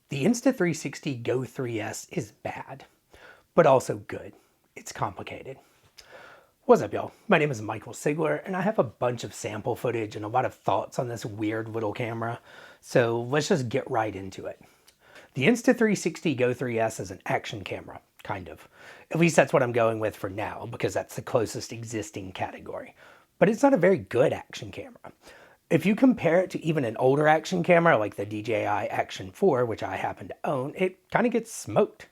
The Insta360 Go 3S is bad, but also good. It's complicated. What's up, y'all? My name is Michael Sigler, and I have a bunch of sample footage and a lot of thoughts on this weird little camera, so let's just get right into it. The Insta360 Go 3S is an action camera, kind of. At least that's what I'm going with for now, because that's the closest existing category. But it's not a very good action camera. If you compare it to even an older action camera like the DJI Action 4, which I happen to own, it kind of gets smoked.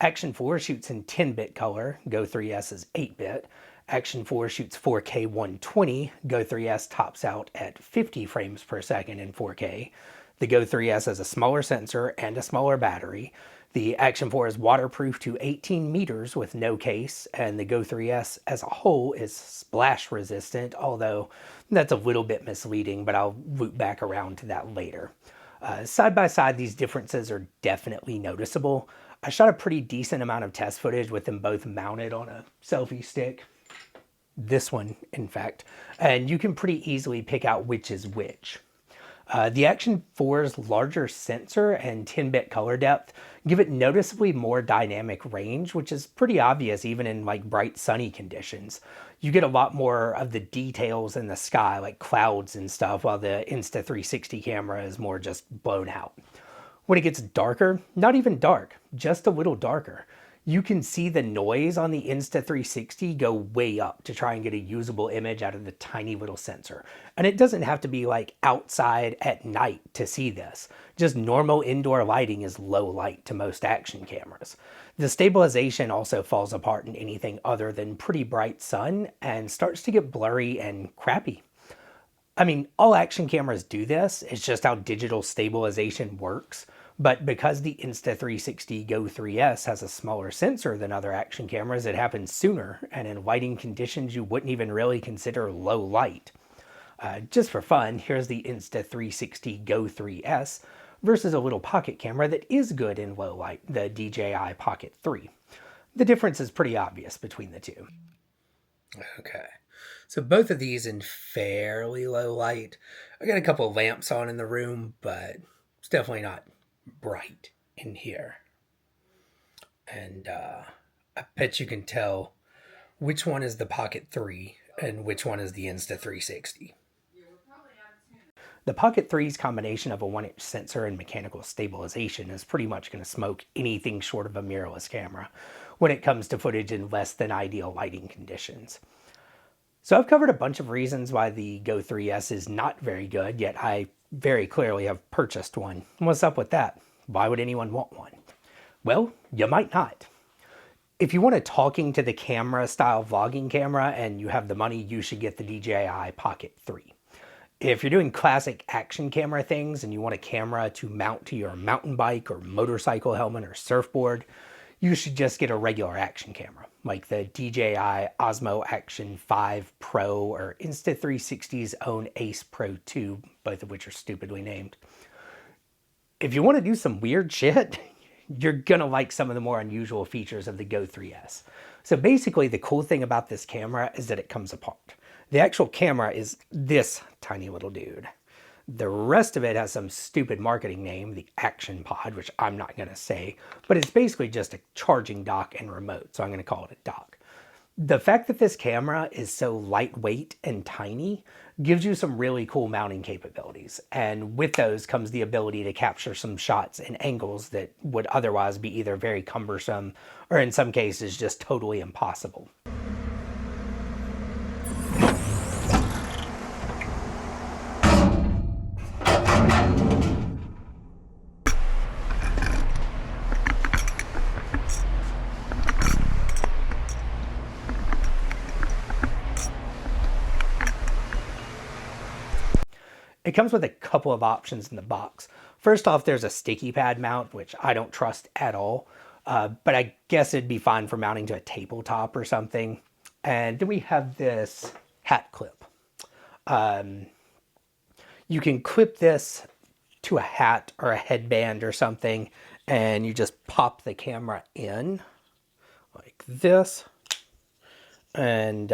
Action 4 shoots in 10-bit color, Go 3S is 8-bit. Action 4 shoots 4K 120, Go 3S tops out at 50 frames per second in 4K. The Go 3S has a smaller sensor and a smaller battery. The Action 4 is waterproof to 18 meters with no case, and the Go 3S as a whole is splash resistant, although that's a little bit misleading, but I'll loop back around to that later. Side by side, these differences are definitely noticeable. I shot a pretty decent amount of test footage with them both mounted on a selfie stick. This one, in fact, and you can pretty easily pick out which is which. The Action 4's larger sensor and 10-bit color depth give it noticeably more dynamic range, which is pretty obvious even in like bright sunny conditions. You get a lot more of the details in the sky, like clouds and stuff, while the Insta360 camera is more just blown out. When it gets darker, not even dark, just a little darker, you can see the noise on the Insta360 go way up to try and get a usable image out of the tiny little sensor. And it doesn't have to be like outside at night to see this. Just normal indoor lighting is low light to most action cameras. The stabilization also falls apart in anything other than pretty bright sun and starts to get blurry and crappy. I mean, all action cameras do this, it's just how digital stabilization works. But because the Insta360 Go 3S has a smaller sensor than other action cameras, it happens sooner and in lighting conditions you wouldn't even really consider low light. Just for fun, here's the Insta360 Go 3S versus a little pocket camera that is good in low light, the DJI Pocket 3. The difference is pretty obvious between the two. Okay, so both of these in fairly low light. I got a couple of lamps on in the room, but it's definitely not bright in here. And I bet you can tell which one is the Pocket 3 and which one is the Insta360. The Pocket 3's combination of a 1-inch sensor and mechanical stabilization is pretty much going to smoke anything short of a mirrorless camera when it comes to footage in less than ideal lighting conditions. So I've covered a bunch of reasons why the Go 3S is not very good, yet I very clearly have purchased one. What's up with that? Why would anyone want one? Well, you might not. If you want a talking to the camera style vlogging camera and you have the money, you should get the DJI Pocket 3. If you're doing classic action camera things and you want a camera to mount to your mountain bike or motorcycle helmet or surfboard, you should just get a regular action camera, like the DJI Osmo Action 5 Pro or Insta360's own Ace Pro 2, both of which are stupidly named. If you want to do some weird shit, you're gonna like some of the more unusual features of the Go 3S. So basically, the cool thing about this camera is that it comes apart. The actual camera is this tiny little dude. The rest of it has some stupid marketing name, the Action Pod, which I'm not going to say, but it's basically just a charging dock and remote, so I'm going to call it a dock. The fact that this camera is so lightweight and tiny gives you some really cool mounting capabilities, and with those comes the ability to capture some shots and angles that would otherwise be either very cumbersome or in some cases just totally impossible. It comes with a couple of options in the box. First off, there's a sticky pad mount, which I don't trust at all, but I guess it'd be fine for mounting to a tabletop or something. And then we have this hat clip. You can clip this to a hat or a headband or something, and you just pop the camera in like this. And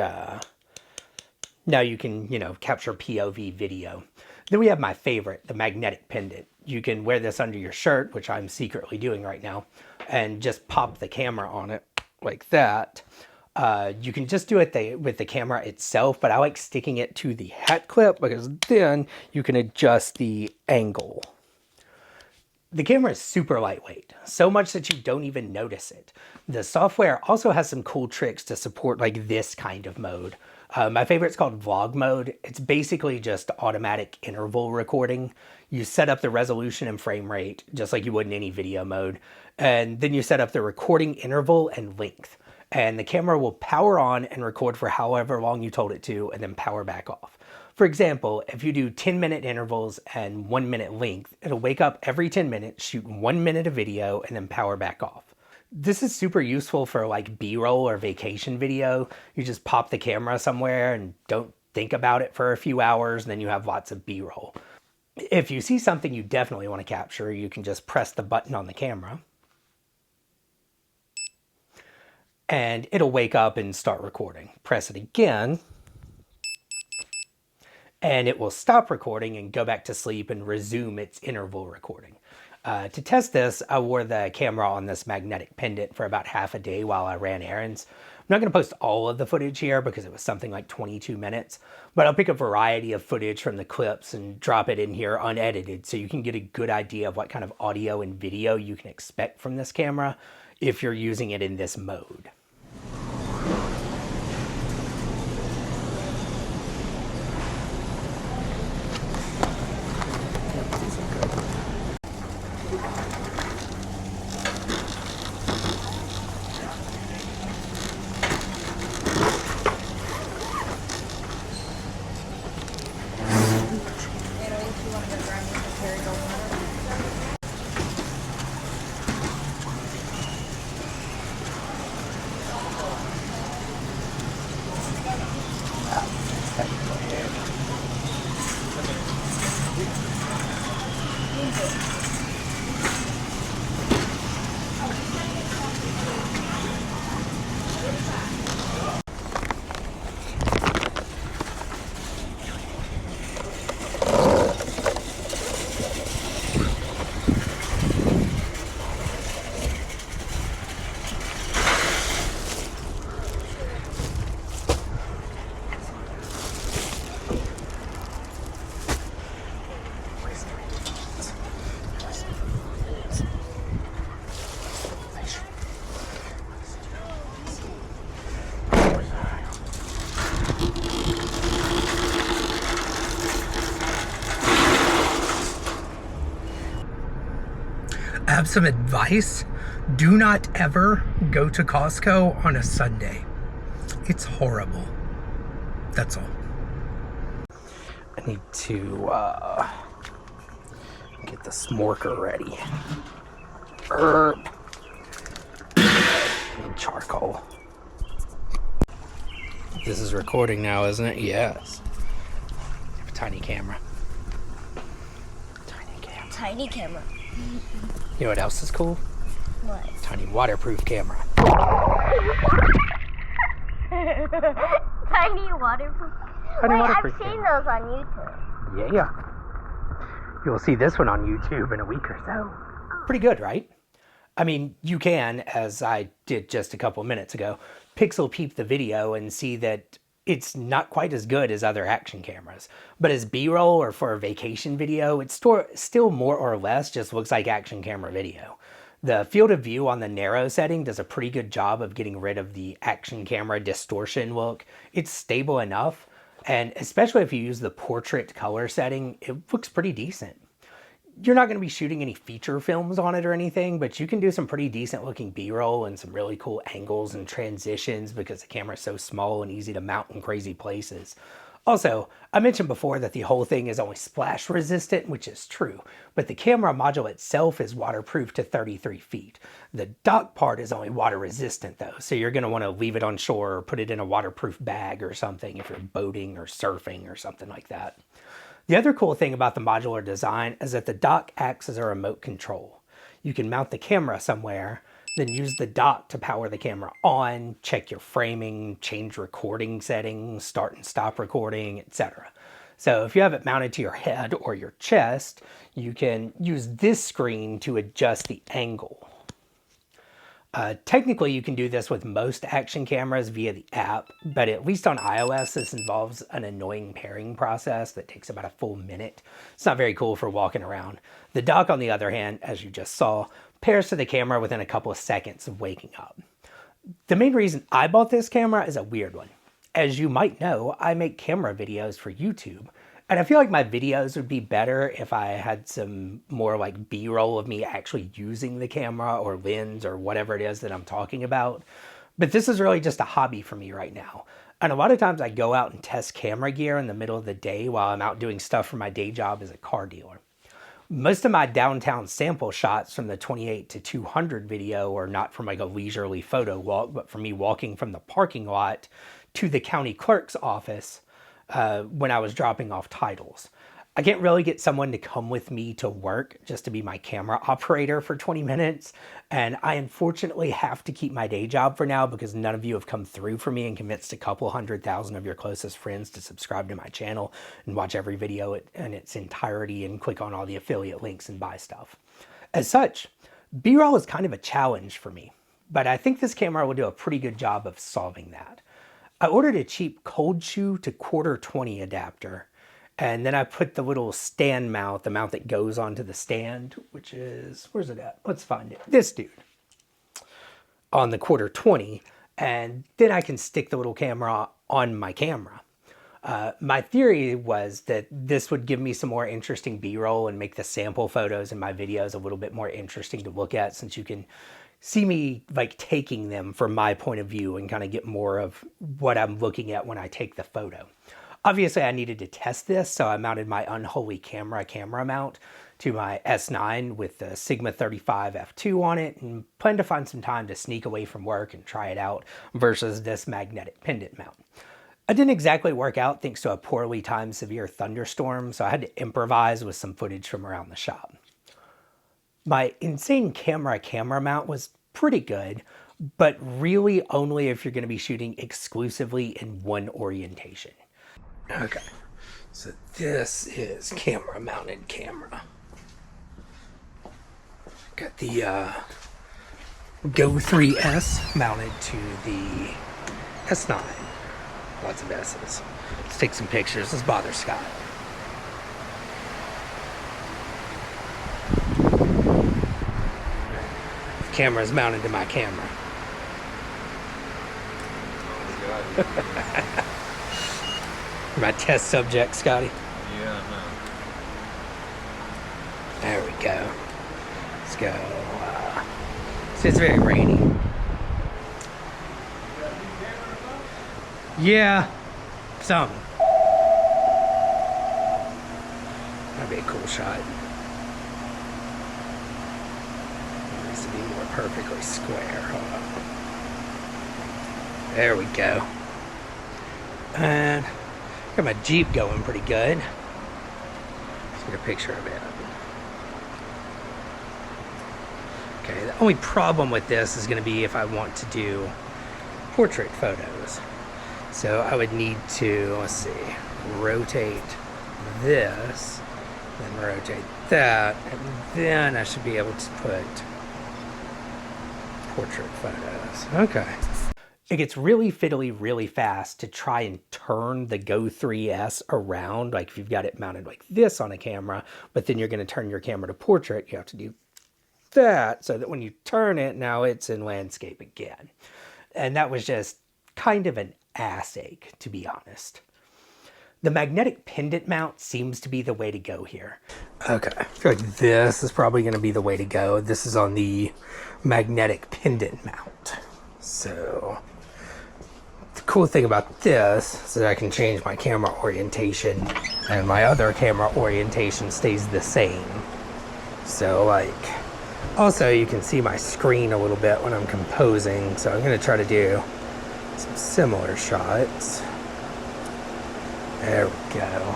now you can, capture POV video. Then we have my favorite, the magnetic pendant. you can wear this under your shirt, which I'm secretly doing right now, and just pop the camera on it like that. You can just do it with the camera itself, but I like sticking it to the hat clip because then you can adjust the angle. The camera is super lightweight, so much that you don't even notice it. The software also has some cool tricks to support like this kind of mode. My favorite's called vlog mode. It's basically just automatic interval recording. You set up the resolution and frame rate just like you would in any video mode, and then you set up the recording interval and length. And the camera will power on and record for however long you told it to, and then power back off. For example, if you do 10-minute intervals and 1-minute length, it'll wake up every 10 minutes, shoot 1 minute of video, and then power back off. This is super useful for like B-roll or vacation video. You just pop the camera somewhere and don't think about it for a few hours, and then you have lots of B-roll. If you see something you definitely want to capture, you can just press the button on the camera, and it'll wake up and start recording. Press it again, and it will stop recording and go back to sleep and resume its interval recording. To test this, I wore the camera on this magnetic pendant for about half a day while I ran errands. I'm not going to post all of the footage here because it was something like 22 minutes, but I'll pick a variety of footage from the clips and drop it in here unedited so you can get a good idea of what kind of audio and video you can expect from this camera if you're using it in this mode. I have some advice. Do not ever go to Costco on a Sunday. It's horrible. That's all. I need to get the smorker ready. Need charcoal. This is recording now, isn't it? Yes. A tiny camera. Tiny camera. You know what else is cool? What? Tiny waterproof camera. Tiny waterproof. Tiny Wait, waterproof I've seen camera. those on YouTube. Yeah. You'll see this one on YouTube in a week or so. Pretty good, right? I mean, you can, as I did just a couple minutes ago, pixel peep the video and see that it's not quite as good as other action cameras. But as B-roll or for a vacation video, it's still more or less just looks like action camera video. The field of view on the narrow setting does a pretty good job of getting rid of the action camera distortion look. It's stable enough, and especially if you use the portrait color setting, it looks pretty decent. You're not going to be shooting any feature films on it or anything, but you can do some pretty decent looking B-roll and some really cool angles and transitions because the camera is so small and easy to mount in crazy places. Also, I mentioned before that the whole thing is only splash resistant, which is true, but the camera module itself is waterproof to 33 feet. The dock part is only water resistant though, so you're going to want to leave it on shore or put it in a waterproof bag or something if you're boating or surfing or something like that. The other cool thing about the modular design is that the dock acts as a remote control. You can mount the camera somewhere, then use the dock to power the camera on, check your framing, change recording settings, start and stop recording, etc. So if you have it mounted to your head or your chest, you can use this screen to adjust the angle. Technically, you can do this with most action cameras via the app, but at least on iOS, this involves an annoying pairing process that takes about a full minute. It's not very cool for walking around. The dock, on the other hand, as you just saw, pairs to the camera within a couple of seconds of waking up. The main reason I bought this camera is a weird one. As you might know, I make camera videos for YouTube, and I feel like my videos would be better if I had some more like B-roll of me actually using the camera or lens or whatever it is that I'm talking about. But this is really just a hobby for me right now. And a lot of times I go out and test camera gear in the middle of the day while I'm out doing stuff for my day job as a car dealer. Most of my downtown sample shots from the 28 to 200 video are not from like a leisurely photo walk, but from me walking from the parking lot to the county clerk's office when I was dropping off titles. I can't really get someone to come with me to work just to be my camera operator for 20 minutes. And I unfortunately have to keep my day job for now because none of you have come through for me and convinced a couple 100,000 of your closest friends to subscribe to my channel and watch every video in its entirety and click on all the affiliate links and buy stuff. As such, B-roll is kind of a challenge for me, but I think this camera will do a pretty good job of solving that. I ordered a cheap cold shoe to quarter 20 adapter, and then I put the little stand mount, the mount that goes onto the stand, which is, where's it at? Let's find it. This dude, on the quarter 20, and then I can stick the little camera on my camera. My theory was that this would give me some more interesting B-roll and make the sample photos in my videos a little bit more interesting to look at, since you can see me like taking them from my point of view and kind of get more of what I'm looking at when I take the photo. Obviously, I needed to test this, so I mounted my unholy camera mount to my S9 with the Sigma 35 f2 on it, and plan to find some time to sneak away from work and try it out versus this magnetic pendant mount. It didn't exactly work out thanks to a poorly timed severe thunderstorm, so I had to improvise with some footage from around the shop. My insane camera mount was pretty good, but really only if you're going to be shooting exclusively in one orientation. Okay, so this is camera mounted camera. Got the Go 3S mounted to the S9. Lots of S's. Let's take some pictures. Let's bother Scott. The camera is mounted to my camera. My test subject, Scotty. Yeah, I know. There we go. Let's go. So it's very rainy. Yeah, some. That'd be a cool shot. It needs to be more perfectly square. Hold on. There we go. And got my Jeep going pretty good. Let's get a picture of it. Okay, the only problem with this is going to be if I want to do portrait photos. So I would need to, let's see, rotate this, then rotate that, and then I should be able to put portrait photos. Okay. It gets really fiddly really fast to try and turn the Go 3S around. Like if you've got it mounted like this on a camera, but then you're going to turn your camera to portrait, you have to do that so that when you turn it, now it's in landscape again. And that was just kind of an ass ache, to be honest. The magnetic pendant mount seems to be the way to go here. Okay, I feel like this is probably going to be the way to go. This is on the magnetic pendant mount. So the cool thing about this is that I can change my camera orientation and my other camera orientation stays the same. So like, also you can see my screen a little bit when I'm composing. So I'm going to try to do some similar shots. There we go.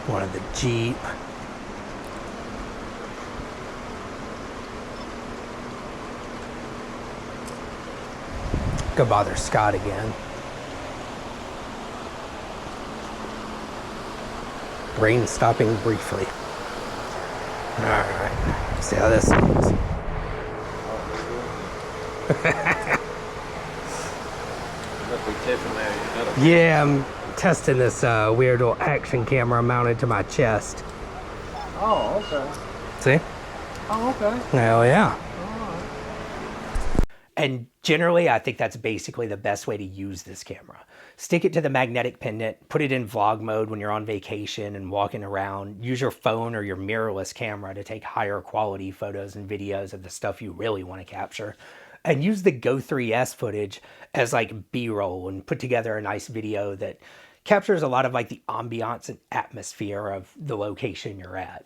One of the Jeep. Go bother Scott again. Rain stopping briefly. Alright, see how this goes. Yeah, I'm testing this weird little action camera mounted to my chest. Oh, okay. See? Oh, okay. Hell yeah. Alright. And generally, I think that's basically the best way to use this camera. Stick it to the magnetic pendant, put it in vlog mode when you're on vacation and walking around. Use your phone or your mirrorless camera to take higher quality photos and videos of the stuff you really want to capture. And use the Go 3S footage as like B-roll and put together a nice video that captures a lot of like the ambiance and atmosphere of the location you're at.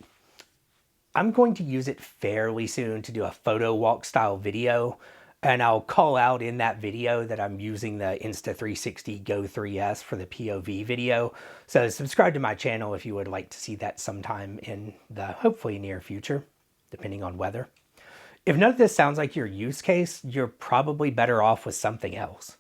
I'm going to use it fairly soon to do a photo walk style video, and I'll call out in that video that I'm using the Insta360 Go 3S for the POV video. So subscribe to my channel if you would like to see that sometime in the hopefully near future, depending on weather. If none of this sounds like your use case, you're probably better off with something else.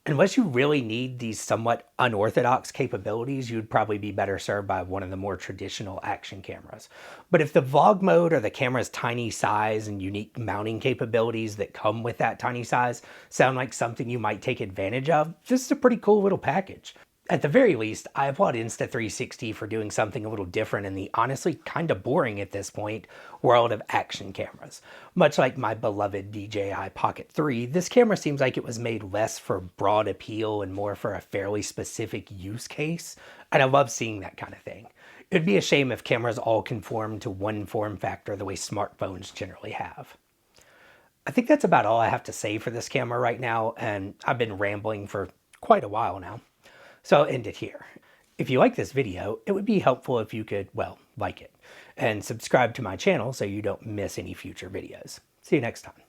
Unless you really need these somewhat unorthodox capabilities, you'd probably be better served by one of the more traditional action cameras. But if the vlog mode or the camera's tiny size and unique mounting capabilities that come with that tiny size sound like something you might take advantage of, this is a pretty cool little package. At the very least, I applaud Insta360 for doing something a little different in the honestly kind of boring at this point world of action cameras. Much like my beloved DJI Pocket 3, this camera seems like it was made less for broad appeal and more for a fairly specific use case, and I love seeing that kind of thing. It'd be a shame if cameras all conformed to one form factor the way smartphones generally have. I think that's about all I have to say for this camera right now, and I've been rambling for quite a while now. So I'll end it here. If you like this video, it would be helpful if you could, well, like it, and subscribe to my channel so you don't miss any future videos. See you next time.